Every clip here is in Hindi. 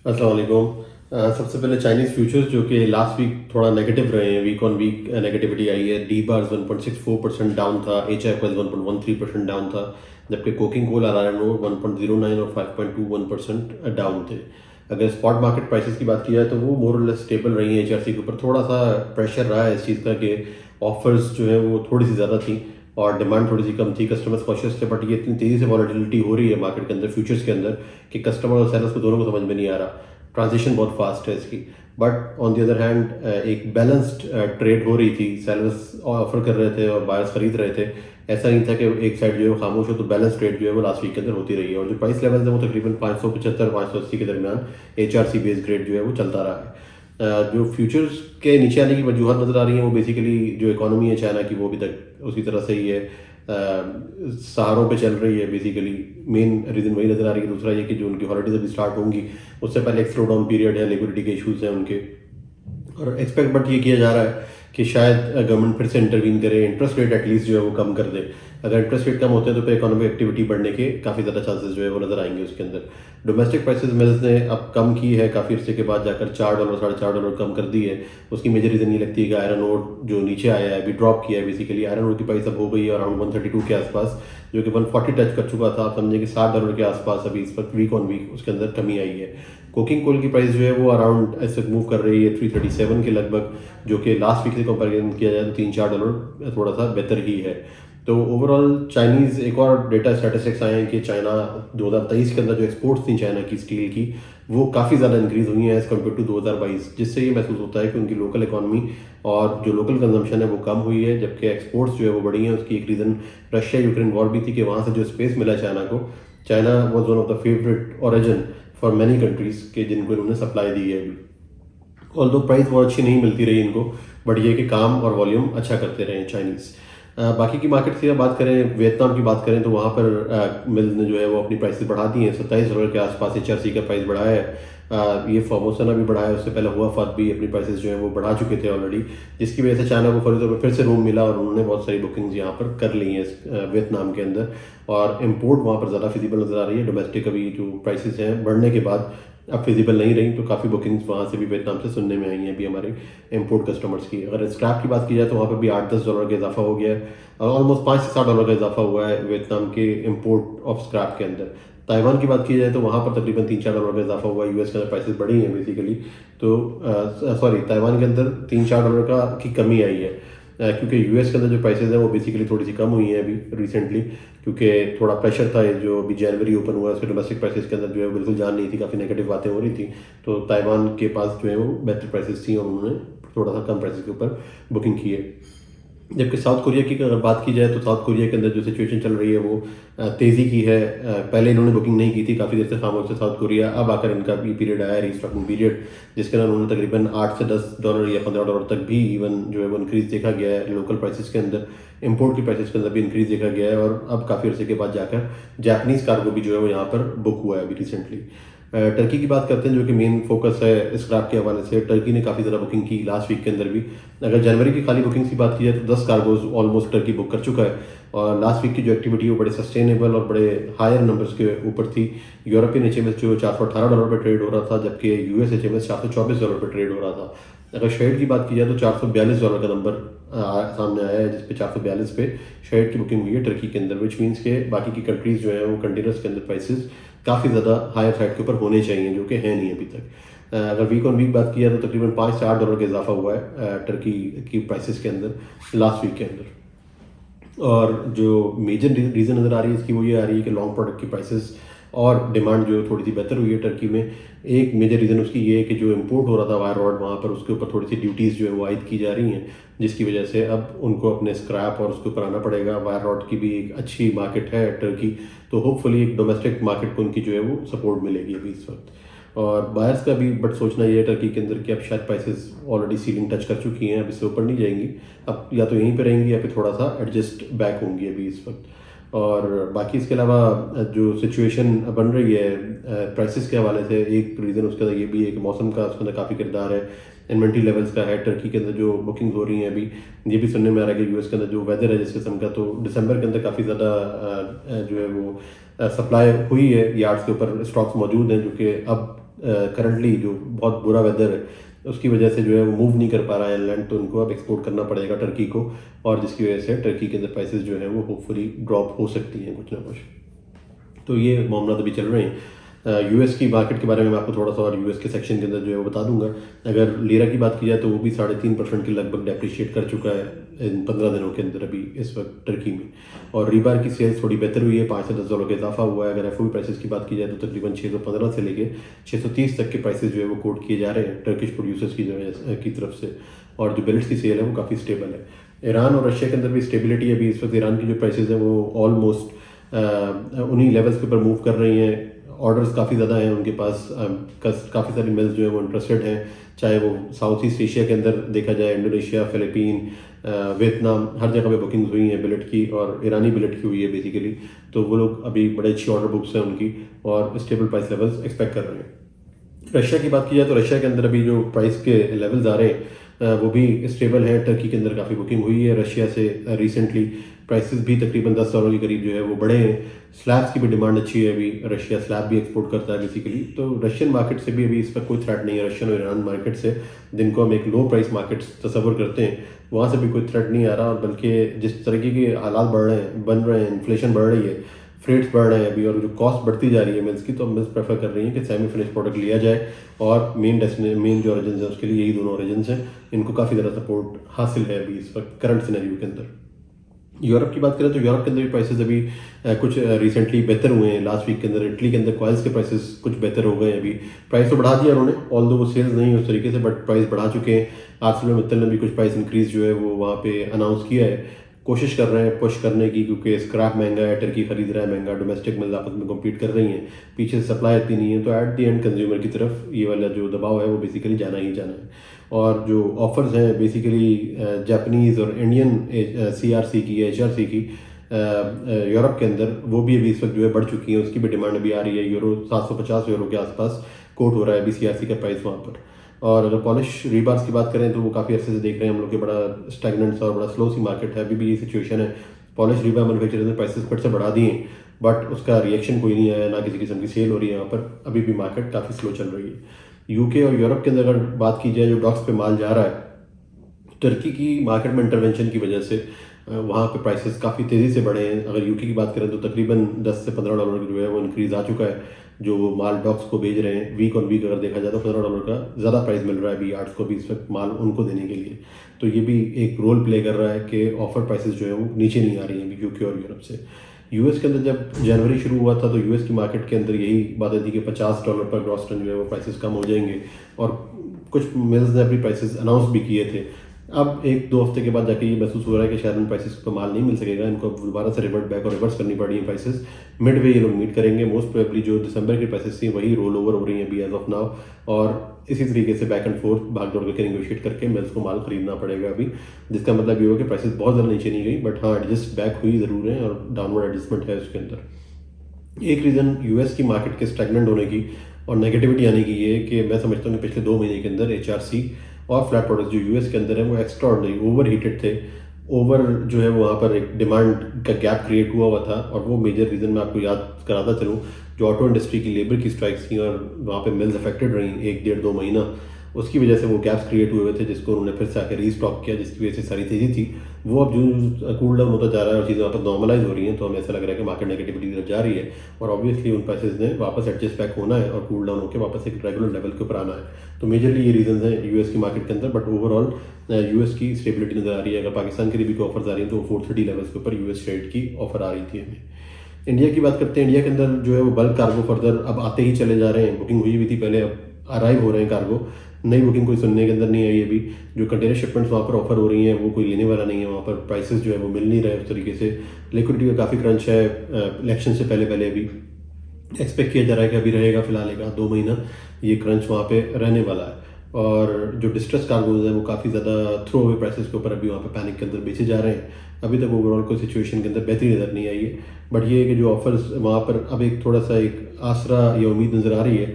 अस्सलाम वालेकुम। सबसे पहले चाइनीज़ फ्यूचर्स जो कि लास्ट वीक थोड़ा नेगेटिव रहे हैं, वीक ऑन वीक नेगेटिविटी आई है। डी बार्स 1.64% डाउन था, एच आई 1.13% डाउन था, जबकि कोकिंग कोल और आयरन ओर 1.09 और 5.21% डाउन थे। अगर स्पॉट मार्केट प्राइसेस की बात की जाए तो वो मोर और लेस स्टेबल रही है। एच आर सी के ऊपर थोड़ा सा प्रेशर रहा है इस चीज़ का कि ऑफर्स जो है वो थोड़ी सी ज़्यादा थी और डिमांड थोड़ी सी कम थी, कस्टमर्स कॉशियस थे। बट ये इतनी तेज़ी से वॉलेटिलिटी हो रही है मार्केट के अंदर, फ्यूचर्स के अंदर, कि कस्टमर और सेलर्स को दोनों को समझ में नहीं आ रहा। ट्रांजिशन बहुत फास्ट है इसकी। But on the other hand एक बैलेंस्ड ट्रेड हो रही थी, सेलर्स ऑफर कर रहे थे और बायर्स खरीद रहे थे। ऐसा नहीं था कि एक साइड जो है वो खामोश हो, तो बैलेंस ट्रेड जो है वो लास्ट वीक के अंदर होती रही है। और जो प्राइस लेवल्स है वो तकरीबन 575 580 के दरमियान H R C base grade जो है वो चलता रहा है। जो फ्यूचर्स के नीचे आने की वजूहत नज़र आ रही हैं वो बेसिकली जो इकोनॉमी है चाइना की वो अभी तक उसी तरह से ही है, सहारों पे चल रही है। बेसिकली मेन रीज़न वही नज़र आ रही है। दूसरा ये कि जो उनकी हॉलीडेज अभी स्टार्ट होंगी उससे पहले एक स्लो डाउन पीरियड है, लिक्विडिटी के इशूज़ हैं उनके। और एक्सपेक्ट बट ये किया जा रहा है कि शायद गवर्नमेंट फिर से इंटरवीन करे, इंटरेस्ट रेट एटलीस्ट जो है वो कम कर दे। अगर इंटरेस्ट रेट कम होते हैं तो फिर इकोनॉमिक एक्टिविटी बढ़ने के काफ़ी ज़्यादा चांसेस जो है वो नज़र आएंगे उसके अंदर। डोमेस्टिक प्राइसेस मिल्स ने अब कम की है काफ़ी अर्से के बाद, जाकर $4 $4.5 कम कर दी है। उसकी मेजर रीज़न ये लगती है कि आयरन ओर जो नीचे आया है, अभी ड्रॉप किया है। बेसिकली आयरन ओर की प्राइस अब हो गई है अराउंड 132 के आसपास, जो कि 140 टच कर चुका था। आप समझें कि $7 के आसपास अभी इस वक्त वीक ऑन वीक उसके अंदर कमी आई है। कोकिंग कोल की प्राइस जो है वो अराउंड इस वक्त मूव कर रही है 337 के लगभग, जो कि लास्ट वीक से कंपेरिजन किया जाए तो $3 4 थोड़ा सा बेहतर ही है। तो ओवरऑल चाइनीज़ एक और डेटा स्टैटिस्टिक्स आए हैं कि चाइना 2023 के अंदर जो एक्सपोर्ट्स थी चाइना की स्टील की वो काफ़ी ज़्यादा इंक्रीज़ हुई हैं एज़ कम्पेयर टू 2022, जिससे ये महसूस होता है कि उनकी लोकल इकॉनमी और जो लोकल कंजम्पशन है वो कम हुई है, जबकि एक्सपोर्ट्स जो है वो बढ़ी हैं। उसकी एक रीज़न रशिया यूक्रेन वॉर भी थी कि वहाँ से जो स्पेस मिला चाइना को, China was one of the favourite origin for many countries के जिनको इन्होंने सप्लाई दी है अभी। ऑल्दो प्राइस बहुत अच्छी नहीं मिलती रही इनको, बट ये कि काम और वॉल्यूम अच्छा करते रहे चाइनीज़। बाकी की मार्केट की बात करें, वियतनाम की बात करें तो वहाँ पर मिल ने जो है वो अपनी प्राइसेस बढ़ा दी हैं। $27 के आसपास एच आर सी का प्राइस बढ़ाया है। ये फॉर्मोसा ने भी बढ़ाया है, उससे पहले हुआ फत भी अपनी प्राइसेस जो है वो बढ़ा चुके थे ऑलरेडी, जिसकी वजह से चाइना को फौरी तौर पर फिर से रूम मिला और उन्होंने बहुत सारी बुकिंग्स यहाँ पर कर ली हैं वियतनाम के अंदर। और इम्पोर्ट वहाँ पर ज़्यादा फिजिबल नज़र आ रही है। डोमेस्टिक अभी जो प्राइसेस हैं बढ़ने के बाद अब फिजिबल नहीं रही, तो काफ़ी बुकिंग्स वहाँ से भी वियतनाम से सुनने में आई हैं अभी हमारे इम्पोर्ट कस्टमर्स की। अगर स्क्रैप की बात की जाए तो वहाँ पर भी $8-10 का इजाफा हो गया है। ऑलमोस्ट $5 से $7 का इजाफा हुआ है वियतनाम के इम्पोर्ट ऑफ स्क्रैप के अंदर। ताइवान की बात की जाए तो वहाँ पर तकरीबन $3-4 का इजाफा हुआ है। यूएस के अंदर प्राइसेस बढ़ी हैं बेसिकली, तो सॉरी ताइवान के अंदर $3-4 का की कमी आई है, क्योंकि यूएस के अंदर जो प्राइसेस हैं वो बेसिकली थोड़ी सी कम हुई हैं अभी रिसेंटली, क्योंकि थोड़ा प्रेशर था। ये जो अभी जनवरी ओपन हुआ है उसके डोमेस्टिक प्राइसेस के अंदर जो है बिल्कुल जान नहीं थी, काफ़ी नेगेटिव बातें हो रही थी। तो ताइवान के पास जो है वो बेहतर प्राइसेस थी और उन्होंने थोड़ा सा कम प्राइसेस के ऊपर बुकिंग की है। जबकि साउथ कोरिया की अगर बात की जाए तो साउथ कोरिया के अंदर जो सिचुएशन चल रही है वो तेज़ी की है। पहले इन्होंने बुकिंग नहीं की थी, काफ़ी देर से खामोश थे साउथ कोरिया। अब आकर इनका भी पीरियड आया है, रीस्टॉकिंग पीरियड, जिसके अंदर उन्होंने तकरीबन $8 से $10 या $15 तक भी इवन जो है वो इंक्रीज़ देखा गया है लोकल प्राइसेस के अंदर। इम्पोर्ट की प्राइसेस के अंदर भी इंक्रीज़ देखा गया है और अब काफ़ी अर्से के बाद जाकर जापानीज़ कार्गो भी जो है वो यहाँ पर बुक हुआ है अभी रिसेंटली। टर्की की बात करते हैं जो कि मेन फोकस है स्क्रैप के हवाले से। टर्की ने काफ़ी ज़्यादा बुकिंग की लास्ट वीक के अंदर भी। अगर जनवरी की खाली बुकिंग्स की बात की जाए तो 10 कार्गोज ऑलमोस्ट टर्की बुक कर चुका है। और लास्ट वीक की जो एक्टिविटी वो बड़े सस्टेनेबल और बड़े हायर नंबर्स के ऊपर थी। यूरोपियन एच एम एस जो $418 पर ट्रेड हो रहा था, जबकि यूएस एच एम एस $424 पर ट्रेड हो रहा था। अगर शेड की बात की जाए तो $442 का नंबर सामने आया है, जिसपे 442 पे शेड की बुकिंग हुई है टर्की के अंदर, विच मीन्स के बाकी की कंट्रीज जो है वो कंटेनर्स के अंदर प्राइसेस काफ़ी ज़्यादा हायर साइड के ऊपर होने चाहिए, जो कि है नहीं अभी तक। अगर वीक ऑन वीक बात की जाए तो तकरीबन $5 से $8 का इजाफा हुआ है टर्की की प्राइसेस के अंदर लास्ट वीक के अंदर। और जो मेजर रीज़न नज़र आ रही है इसकी वो ये आ रही है कि लॉन्ग प्रोडक्ट की प्राइसेस और डिमांड जो थोड़ी सी बेहतर हुई है टर्की में। एक मेजर रीज़न उसकी ये है कि जो इंपोर्ट हो रहा था वायर रॉड, वहाँ पर उसके ऊपर थोड़ी सी ड्यूटीज़ जो है वो आयद की जा रही हैं, जिसकी वजह से अब उनको अपने स्क्रैप और उसके ऊपर आना पड़ेगा। वायर रॉड की भी एक अच्छी मार्केट है टर्की, तो होपफुली एक डोमेस्टिक मार्केट को उनकी जो है वो सपोर्ट मिलेगी अभी इस वक्त। और बायर्स का भी बट सोचना ये है टर्की के अंदर कि अब शायद प्राइसेस ऑलरेडी सीलिंग टच कर चुकी हैं, अब इससे ऊपर नहीं जाएंगी। अब या तो यहीं पे रहेंगी या फिर थोड़ा सा एडजस्ट बैक होंगी अभी इस वक्त। और बाकी इसके अलावा जो सिचुएशन बन रही है प्राइसेस के हवाले से, एक रीज़न उसके अंदर ये भी है कि मौसम का उसके अंदर काफ़ी किरदार है, इन्वेंट्री लेवल्स का है। टर्की के अंदर जो बुकिंग हो रही हैं अभी, ये भी सुनने में आ रहा है कि यूएस के अंदर जो वेदर है जिस किस्म का, तो दिसंबर के अंदर काफ़ी ज़्यादा जो है वो सप्लाई हुई है, यार्ड्स के ऊपर स्टॉक्स मौजूद हैं, जो कि अब करंटली जो बहुत बुरा वेदर है उसकी वजह से जो है वो मूव नहीं कर पा रहा है इंग्लैंड, तो उनको अब एक्सपोर्ट करना पड़ेगा टर्की को, और जिसकी वजह से टर्की के अंदर प्राइसेस जो है वो होपफुली ड्रॉप हो सकती हैं कुछ ना कुछ। तो ये मामला अभी चल रहे हैं। यूएस की मार्केट के बारे में मैं आपको थोड़ा सा और यूएस के सेक्शन के अंदर जो है वो बता दूंगा। अगर लीरा की बात की जाए तो वो भी 3.5% के लगभग डेप्रिशिएट कर चुका है इन 15 दिनों के अंदर अभी इस वक्त टर्की में। और रीबार की सेल्स थोड़ी बेहतर हुई है, 5 से 10 डॉलर का इजाफा हुआ है। अगर एफओबी प्राइसेस की बात की जाए तो तकरीबन 615 से लेके 630 तक के प्राइसेस जो है वो कोट किए जा रहे हैं टर्किश प्रोड्यूसर्स की तरफ से। और जो बिलेट्स की सेल है वो काफ़ी स्टेबल है। ईरान और रशिया के अंदर भी स्टेबिलिटी है अभी इस वक्त। ईरान की जो प्राइसेस है वो ऑलमोस्ट उन्हीं लेवल्स के ऊपर मूव कर रही हैं। ऑर्डर्स काफ़ी ज़्यादा हैं उनके पास, काफ़ी सारी मिल्स जो है वो इंटरेस्टेड हैं, चाहे वो साउथ ईस्ट एशिया के अंदर देखा जाए, इंडोनेशिया, फिलीपीन, वियतनाम, हर जगह पे बुकिंग्स हुई हैं बिलेट की, और ईरानी बिलेट की हुई है बेसिकली। तो वो लोग अभी बड़े अच्छी ऑर्डर बुक्स हैं उनकी और स्टेबल प्राइस लेवल्स एक्सपेक्ट कर रहे हैं। रशिया की बात की जाए तो रशिया के अंदर अभी जो प्राइस के लेवल्स आ रहे हैं वो भी स्टेबल है। टर्की के अंदर काफ़ी बुकिंग हुई है रशिया से रिसेंटली। प्राइसेस भी तकरीबन 10 डॉलर के करीब जो है वो बढ़े हैं। स्लैब्स की भी डिमांड अच्छी है अभी, रशिया स्लैब भी एक्सपोर्ट करता है बेसिकली। तो रशियन मार्केट से भी अभी इस पर कोई थ्रेट नहीं है। रशियन और ईरान मार्केट से, जिनको हम एक लो प्राइस मार्केट तस्वर करते हैं, वहाँ से भी कोई थ्रेट नहीं आ रहा। और बल्कि जिस तरीके के हालात बन रहे हैं, इन्फ्लेशन बढ़ रही है, फ्रेट्स बढ़ रहे हैं अभी, और जो कॉस्ट बढ़ती जा रही है मिल्स की, तो मिल्स प्रेफर कर रही हैं कि सेमी फिनिश प्रोडक्ट लिया जाए। और मेन जो ओरिजिन है उसके लिए यही दोनों ओरिजिन हैं। इनको काफ़ी ज़्यादा सपोर्ट हासिल है अभी इस वक्त करंट सिनेरियो के अंदर। यूरोप की बात करें तो यूरोप के अंदर भी प्राइसेस अभी कुछ रिसेंटली बेहतर हुए हैं। लास्ट वीक के अंदर इटली के अंदर कॉइल्स के प्राइसेस कुछ बेहतर हो गए हैं अभी। प्राइस तो बढ़ा दिया उन्होंने, ऑल्दो वो सेल्स नहीं है उस तरीके से, बट प्राइस बढ़ा चुके हैं। आर्सेलर ने भी कुछ प्राइस इंक्रीज जो है वो वहाँ पे अनाउंस किया है। कोशिश कर रहे हैं पुश करने की, क्योंकि स्क्रैप महंगा है, टर्की खरीद रहा है महंगा, डोमेस्टिक मिल आपस में कम्पीट कर रही हैं, पीछे से सप्लाई इतनी नहीं है। तो एट द एंड कंज्यूमर की तरफ ये वाला जो दबाव है वो बेसिकली जाना ही जाना है। और जो ऑफर्स हैं बेसिकली जापानीज़ और इंडियन सीआरसी की, एचआरसी की यूरोप के अंदर, वो भी अभी इस वक्त जो है बढ़ चुकी हैं। उसकी भी डिमांड अभी आ रही है। यूरो 750 यूरो के आसपास कोट हो रहा है अभी सीआरसी का प्राइस वहाँ पर। और अगर पॉलिश रीबार्स की बात करें तो वो काफ़ी अर्से से देख रहे हैं हम लोग कि बड़ा स्टैगनेंट और बड़ा स्लो सी मार्केट है। अभी भी ये सिचुएशन है। पॉलिश रीबार मैन्युफैक्चरर्स ने प्राइसेस फिर से बढ़ा दिए, बट उसका रिएक्शन कोई नहीं आया, ना किसी किस्म की सेल हो रही है यहाँ पर। अभी भी मार्केट काफ़ी स्लो चल रही है। यूके और यूरोप के अंदर अगर बात की जाए, जो डॉक्स पे माल जा रहा है, टर्की की मार्केट में इंटरवेंशन की वजह से वहाँ पे प्राइसेस काफ़ी तेज़ी से बढ़े हैं। अगर यूके की बात करें तो तकरीबन 10 से 15 डॉलर जो है वो इंक्रीज आ चुका है। जो वो माल डॉक्स को भेज रहे हैं वीक ऑन वीक अगर देखा जाए तो 15 डॉलर का ज़्यादा प्राइस मिल रहा है अभी यार्ड्स को भी इस वक्त माल उनको देने के लिए। तो ये भी एक रोल प्ले कर रहा है कि ऑफर प्राइसेस जो है वो नीचे नहीं आ रही हैं अभी यूके और यूरोप से। यूएस के अंदर जब जनवरी शुरू हुआ था तो यूएस की मार्केट के अंदर यही बातें थी कि 50 डॉलर पर ग्रॉस टन जो है वो प्राइसेस कम हो जाएंगे, और कुछ मिल्स ने अपनी प्राइसेस अनाउंस भी किए थे। अब 1-2 हफ्ते के बाद जाके ये महसूस हो रहा है कि शायद इन प्राइसेस को माल नहीं मिल सकेगा, इनको अब दोबारा से रिवर्ट बैक और रिवर्स करनी पड़ी है प्राइसेस। मिड वे ये लोग मीट करेंगे। मोस्ट प्रोबेबली जो दिसंबर की प्राइसेस थी वही रोल ओवर हो रही हैं अभी एज ऑफ नाउ, और इसी तरीके से बैक एंड फोर्थ भाग दौड़ करके नेगोशिएट करके मिल्स को माल खरीदना पड़ेगा अभी। जिसका मतलब ये हो कि प्राइसेस बहुत ज़्यादा नीचे नहीं गई, बट हाँ एडजस्ट बैक हुई ज़रूर है और डाउनवर्ड एडजस्टमेंट है उसके अंदर। एक रीज़न यूएस की मार्केट के स्टैगनेंट होने की और नेगेटिविटी आने की ये है कि मैं समझता हूँ कि पिछले 2 महीने के अंदर एचआरसी और फ्लैट प्रोडक्ट्स जो यूएस के अंदर है वो एक्स्ट्रा ऑर्डिनरी ओवर हीटेड थे। ओवर जो है वहाँ पर एक डिमांड का गैप क्रिएट हुआ था, और वो मेजर रीज़न मैं आपको याद कराता चलूँ, जो ऑटो इंडस्ट्री की लेबर की स्ट्राइक्स थी और वहाँ पे मिल्स अफेक्टेड रही 1-1.5-2 महीना, उसकी वजह से वो गैप्स क्रिएट हुए थे, जिसको उन्होंने फिर से आकर रीस्टॉक किया, जिसकी वजह से सारी तेज़ी थी। वो अब जो कूल डाउन होता जा रहा है और चीज़ें वापस नॉर्मलाइज हो रही हैं, तो हमें ऐसा लग रहा है कि मार्केट नेगेटिविटी तरफ जा रही है, और ऑब्वियसली उन प्राइसेस ने वापस एडजस्ट बैक होना है और कूल डाउन होकर वापस एक रेगुलर लेवल के ऊपर आना है। तो मेजरली ये रीजन हैं यूएस की मार्केट के अंदर, बट ओवरऑल यूएस की स्टेबिलिटी नजर आ रही है। अगर पाकिस्तान के लिए भी ऑफर्स आ रही हैं तो 430 लेवल्स के ऊपर यूएस ट्रेड की ऑफर आ रही थी हमें। इंडिया की बात करते हैं। इंडिया के अंदर जो है वो बल्क कार्गो फर्दर अब आते ही चले जा रहे हैं। बुकिंग हुई भी थी पहले, अब अराइव हो रहे हैं कार्गो। नई बुकिंग कोई सुनने के अंदर नहीं आई अभी। जो कंटेनर शिपमेंट्स वहाँ पर ऑफर हो रही हैं वो कोई लेने वाला नहीं है। वहाँ पर प्राइसेस जो है वो मिल नहीं रहे उस तरीके से। लिक्विडिटी का काफ़ी क्रंच है इलेक्शन से पहले पहले। अभी एक्सपेक्ट किया जा रहा है कि अभी रहेगा फिलहाल 1-2 महीना ये क्रंच वहाँ पे रहने वाला है। और जो डिस्ट्रेस कार्गोज हैं वो काफ़ी ज़्यादा थ्रो अवे प्राइसेस के ऊपर अभी वहाँ पे पैनिक के अंदर बेचे जा रहे हैं। अभी तक ओवरऑल कोई सिचुएशन के अंदर बेहतरी नज़र नहीं आई है, बट ये है कि जो ऑफर्स वहाँ पर अब एक थोड़ा सा एक आसरा या उम्मीद नज़र आ रही है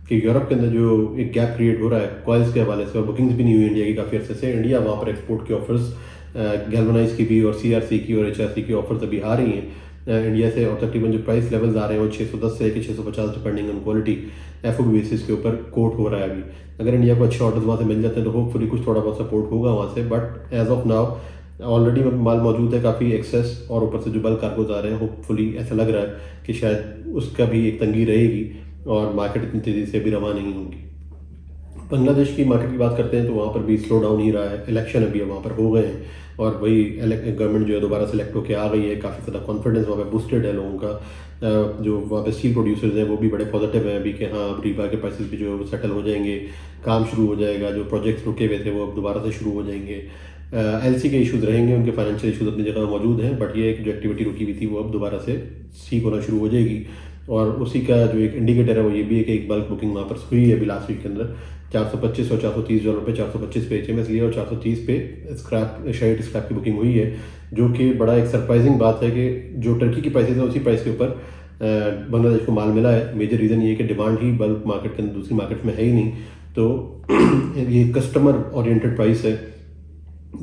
कि यूरोप के अंदर जो एक गैप क्रिएट हो रहा है कॉइल्स के हवाले से, और बुकिंग्स भी नहीं हुई इंडिया की काफ़ी अर्से से। इंडिया वहाँ पर एक्सपोर्ट के ऑफर्स गैल्वनाइज की भी और सीआरसी की और एचआरसी की ऑफर्स अभी आ रही हैं। इंडिया से, और तकरीबन जो प्राइस लेवल्स आ रहे हैं वो 610 से लेकर 650 depending on quality FOB basis के ऊपर कोट हो रहा है अभी। अगर इंडिया को अच्छे ऑर्डर्स वहाँ से मिल जाते हैं तो होपफुली कुछ थोड़ा बहुत सपोर्ट होगा वहाँ से, but as of now already माल मौजूद है काफ़ी एक्सेस, और ऊपर से जो बल्क कार्गोज आ रहे हैं होपफुली ऐसा लग रहा है कि शायद उसका भी एक तंगी रहेगी और मार्केट इतनी तेज़ी से भी रवा नहीं होगी। बांग्लादेश की मार्केट की बात करते हैं तो वहाँ पर भी स्लो डाउन ही रहा है। इलेक्शन अभी वहाँ पर हो गए हैं और वही गवर्नमेंट जो है दोबारा सेलेक्ट होकर आ गई है, काफ़ी ज़्यादा कॉन्फिडेंस वहाँ पे बूस्टेड है लोगों का। जो वहाँ पे स्टील प्रोड्यूसर्स हैं वो भी बड़े पॉजिटिव हैं अभी कि हाँ अब रीबार के प्राइसेस भी जो है वो सेटल हो जाएंगे, काम शुरू हो जाएगा, जो प्रोजेक्ट्स रुके हुए थे वो अब दोबारा से शुरू हो जाएंगे। LC के इशूज़ रहेंगे, उनके फाइनेंशियल इशूज़ अपनी जगह मौजूद हैं, बट ये एक जो एक्टिविटी रुकी हुई थी वो अब दोबारा से ठीक होना शुरू हो जाएगी। और उसी का जो एक इंडिकेटर है वो ये भी है कि एक बल्क बुकिंग वहाँ पर हुई है अभी लास्ट वीक के अंदर। 425 और $430 पे 425 पे HMS लिया और 430 पे स्क्रैप शेड स्क्रैप की बुकिंग हुई है, जो कि बड़ा एक सरप्राइजिंग बात है कि जो टर्की की प्राइसेस है उसी प्राइस के ऊपर बांग्लादेश को माल मिला है। मेजर रीज़न ये है कि डिमांड ही बल्क मार्केट के अंदर दूसरी मार्केट में है ही नहीं, तो ये कस्टमर ओरिएंटेड प्राइस है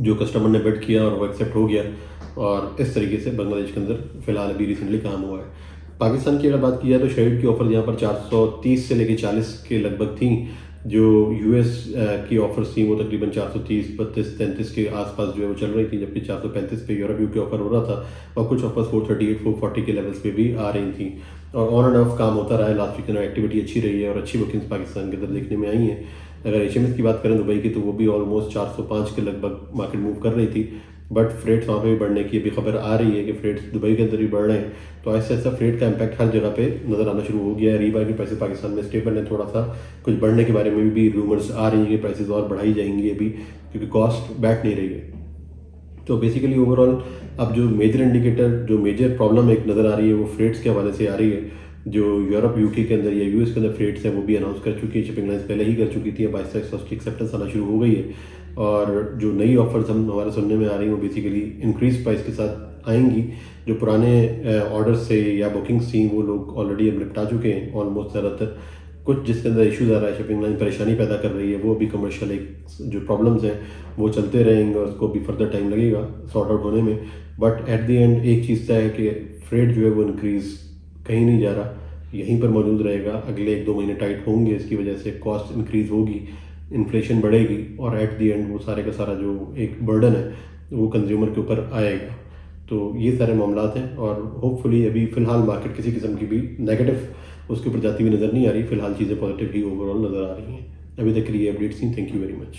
जो कस्टमर ने बेट किया और वो एक्सेप्ट हो गया, और इस तरीके से बांग्लादेश के अंदर फिलहाल अभी रिसेंटली काम हुआ है। पाकिस्तान की अगर बात की जाए तो शेड की ऑफर यहाँ पर 430 से लेकर 40 के लगभग थी। जो US की ऑफर्स थी वो तकरीबन 430, 32, 33 के आसपास जो है वो चल रही थी, जबकि 435 पे यूरोप की ऑफर हो रहा था, और कुछ ऑफर्स 438, 440 के लेवल्स पे भी आ रही थी। और ऑन एंड ऑफ काम होता रहा है। लास्ट वीक एक्टिविटी अच्छी रही है और अच्छी बुकिंग्स पाकिस्तान के अंदर देखने में आई हैं। अगर HMS की बात करें दुबई की तो वो भी ऑलमोस्ट 405 के लगभग मार्केट मूव कर रही थी, बट फ्रेट्स वहाँ पे भी बढ़ने की अभी खबर आ रही है कि फ्रेट्स दुबई के अंदर भी बढ़ रहे हैं, तो ऐसा ऐसा फ्रेट का इम्पैक्ट हर जगह पे नज़र आना शुरू हो गया है। रीबार के प्राइसेस पाकिस्तान में स्टेबल है, थोड़ा सा कुछ बढ़ने के बारे में भी रूमर्स आ रही है कि प्राइसेस और बढ़ाई जाएंगी अभी, क्योंकि कॉस्ट बैठ नहीं रही है। तो बेसिकली ओवरऑल अब जो मेजर इंडिकेटर, जो मेजर प्रॉब्लम एक नज़र आ रही है वो फ्रेट्स के हवाले से आ रही है। जो यूरोप UK के अंदर या US के अंदर फ्रेट्स हैं वो भी अनाउंस कर चुकी है, शिपिंग लाइन्स पहले ही कर चुकी थी, अब आहिस्ता आहिस्ता उसकी एक्सेप्टेंस आना शुरू हो गई है। और जो नई ऑफर्स हम हमारे सुनने में आ रही हैं वो बेसिकली इंक्रीज प्राइस के साथ आएंगी। जो पुराने ऑर्डर्स से या बुकिंग्स थी वो लोग ऑलरेडी अब निपटा चुके हैं ऑलमोस्ट ज़्यादातर। कुछ जिसके अंदर इशूज़ आ रहा है, शिपिंग लाइन परेशानी पैदा कर रही है, वो भी कमर्शियल एक जो प्रॉब्लम्स हैं वो चलते रहेंगे और उसको भी फर्दर टाइम लगेगा सॉर्ट आउट होने में। बट एट द एंड एक चीज़ तय है कि फ्रेट जो है वो इंक्रीज़ कहीं नहीं जा रहा, यहीं पर मौजूद रहेगा। अगले 1-2 महीने टाइट होंगे, इसकी वजह से कॉस्ट इंक्रीज़ होगी, इन्फ्लेशन बढ़ेगी, और एट द एंड वो सारे का सारा जो एक बर्डन है वो कंज्यूमर के ऊपर आएगा। तो ये सारे मामलात हैं, और होपफुली अभी फ़िलहाल मार्केट किसी किस्म की भी नेगेटिव उसके ऊपर जाती हुई नज़र नहीं आ रही। फ़िलहाल चीज़ें पॉजिटिव ही ओवरऑल नज़र आ रही हैं। अभी तक के लिए अपडेट्स थी। Thank you very much.